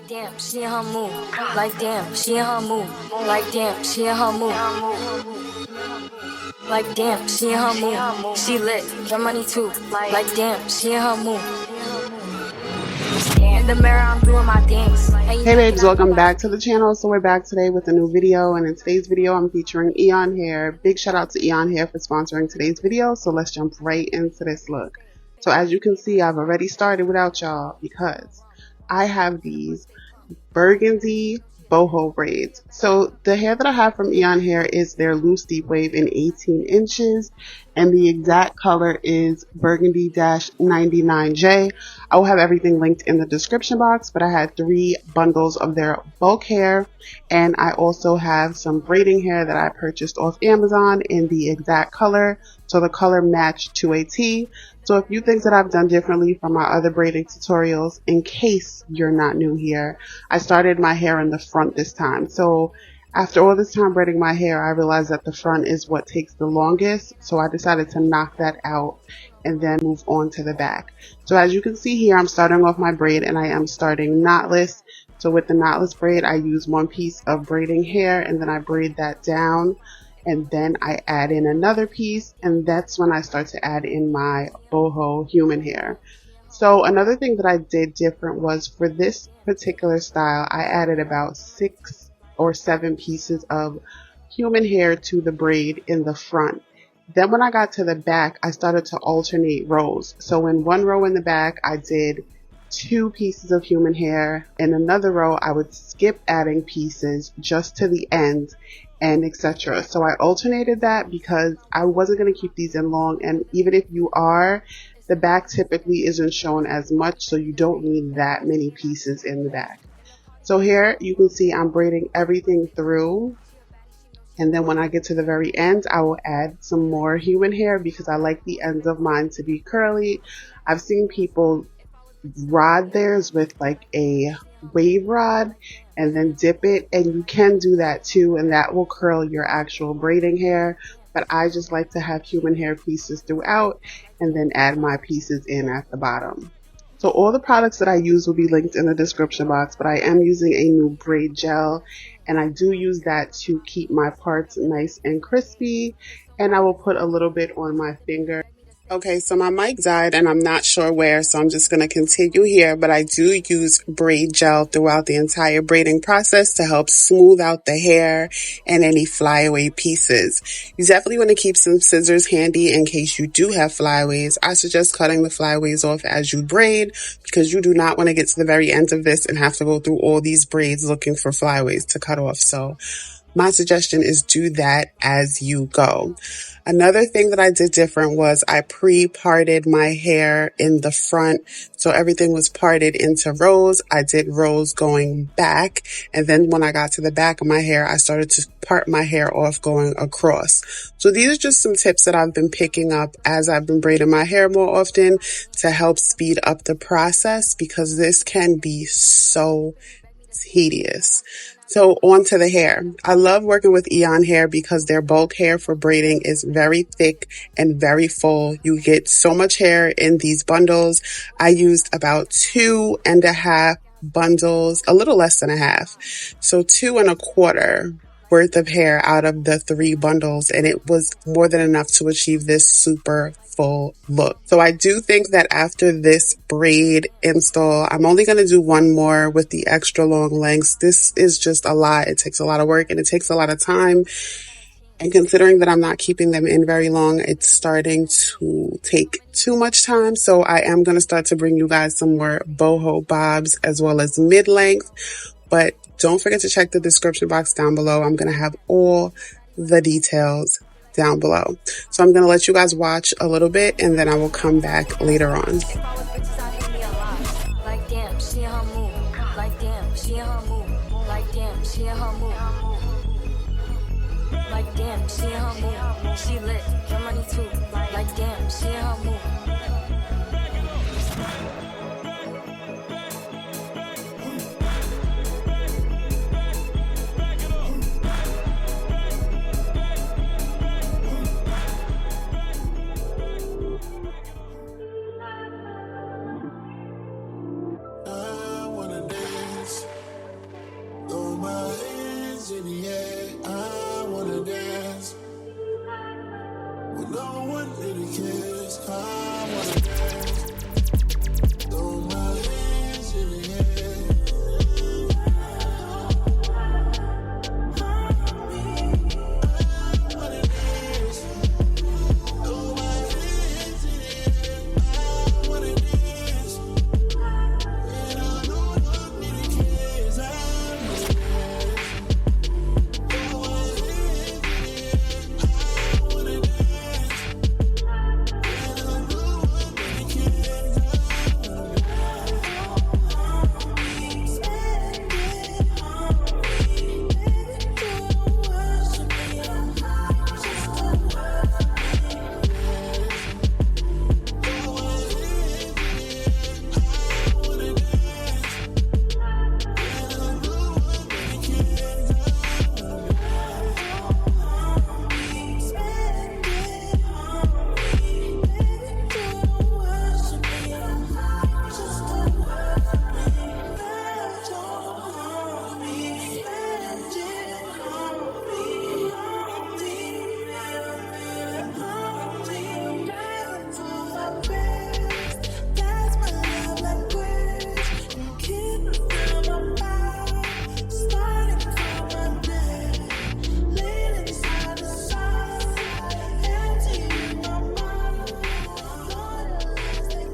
Like damn, she in her mood. Like damn, she in her mood. Like damn, she in her mood. Like damn, she in her mood. She lit, get money too. Like damn, she in her mood. In the mirror, I'm doing my dance. Hey babes, welcome back to the channel. So we're back today with a new video, and in today's video I'm featuring Eayon Hair. Big shout out to Eayon Hair for sponsoring today's video. So let's jump right into this look. So as you can see, I've already started without y'all because I have these Burgundy Boho Braids. So the hair that I have from Eayon Hair is their loose deep wave in 18 inches, and the exact color is Burgundy-99J. I will have everything linked in the description box, but I had 3 bundles of their bulk hair, and I also have some braiding hair that I purchased off Amazon in the exact color, so the color matched to a T. So a few things that I've done differently from my other braiding tutorials, in case you're not new here. I started my hair in the front this time. So after all this time braiding my hair, I realized that the front is what takes the longest. So I decided to knock that out and then move on to the back. So as you can see here, I'm starting off my braid and I am starting knotless. So with the knotless braid, I use 1 piece of braiding hair and then I braid that down. And then I add in another piece, and that's when I start to add in my boho human hair. So another thing that I did different was for this particular style, I added about 6 or 7 pieces of human hair to the braid in the front. Then when I got to the back, I started to alternate rows. So in one row in the back, I did 2 pieces of human hair. In another row, I would skip adding pieces just to the end, and etc. So I alternated that because I wasn't going to keep these in long, and even if you are, the back typically isn't shown as much, so you don't need that many pieces in the back. So here you can see I'm braiding everything through, and then when I get to the very end, I will add some more human hair because I like the ends of mine to be curly. I've seen people rod theirs with like a wave rod and then dip it, and you can do that too, and that will curl your actual braiding hair, but I just like to have human hair pieces throughout and then add my pieces in at the bottom. So all the products that I use will be linked in the description box, but I am using a new braid gel, and I do use that to keep my parts nice and crispy, and I will put a little bit on my finger. Okay, so my mic died and I'm not sure where, so I'm just going to continue here, but I do use braid gel throughout the entire braiding process to help smooth out the hair and any flyaway pieces. You definitely want to keep some scissors handy in case you do have flyaways. I suggest cutting the flyaways off as you braid because you do not want to get to the very end of this and have to go through all these braids looking for flyaways to cut off. So my suggestion is do that as you go. Another thing that I did different was I pre-parted my hair in the front. So everything was parted into rows. I did rows going back. And then when I got to the back of my hair, I started to part my hair off going across. So these are just some tips that I've been picking up as I've been braiding my hair more often to help speed up the process because this can be so tedious. So on to the hair. I love working with Eayon Hair because their bulk hair for braiding is very thick and very full. You get so much hair in these bundles. I used about 2.5 bundles, a little less than a half. So 2 1/4 worth of hair out of the 3 bundles, and it was more than enough to achieve this super full look. So I do think that after this braid install, I'm only going to do 1 more with the extra long lengths. This is just a lot. It takes a lot of work and it takes a lot of time. And considering that I'm not keeping them in very long, it's starting to take too much time. So I am going to start to bring you guys some more boho bobs as well as mid-length. But don't forget to check the description box down below. I'm going to have all the details down below. So I'm going to let you guys watch a little bit and then I will come back later on. Like damn, she in her mood. Like damn, she in her mood. Like damn, she in her mood. Like damn, she in her mood. She lit, get money too. Like damn, she in her mood.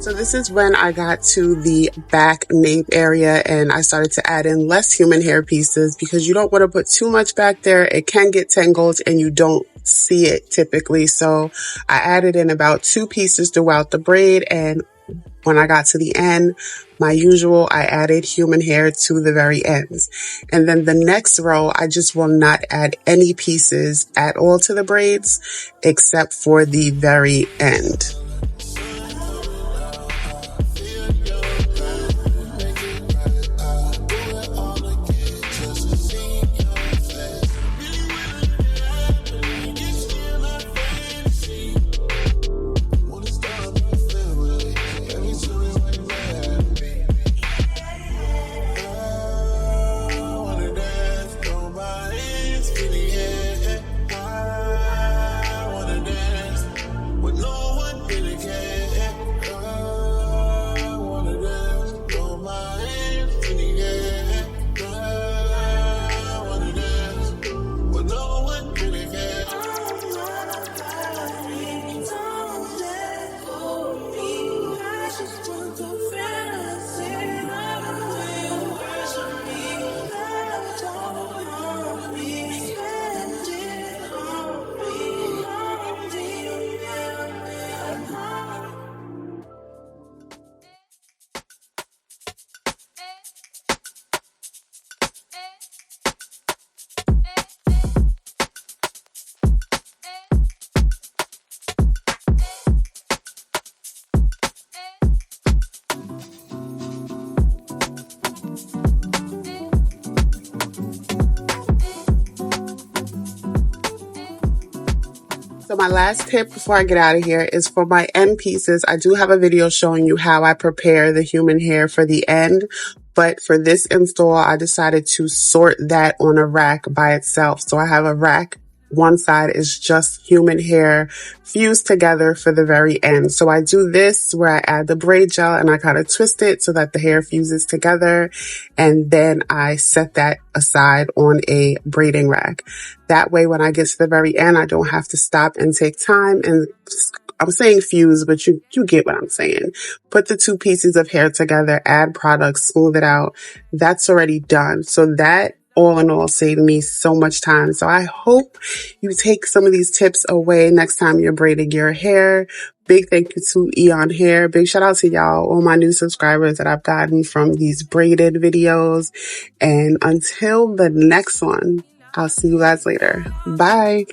So this is when I got to the back nape area and I started to add in less human hair pieces because you don't want to put too much back there. It can get tangled and you don't see it typically. So I added in about 2 pieces throughout the braid, and when I got to the end, my usual, I added human hair to the very ends. And then the next row, I just will not add any pieces at all to the braids except for the very end. So my last tip before I get out of here is for my end pieces. I do have a video showing you how I prepare the human hair for the end. But for this install, I decided to sort that on a rack by itself. So I have a rack. One side is just human hair fused together for the very end. So I do this where I add the braid gel and I kind of twist it so that the hair fuses together. And then I set that aside on a braiding rack. That way, when I get to the very end, I don't have to stop and take time. And I'm saying fuse, but you get what I'm saying. Put the 2 pieces of hair together, add product, smooth it out. That's already done. So that all in all saved me so much time. So I hope you take some of these tips away next time you're braiding your hair. Big thank you to Eayon Hair. Big shout out to y'all, all my new subscribers that I've gotten from these braided videos. And until the next one, I'll see you guys later. Bye.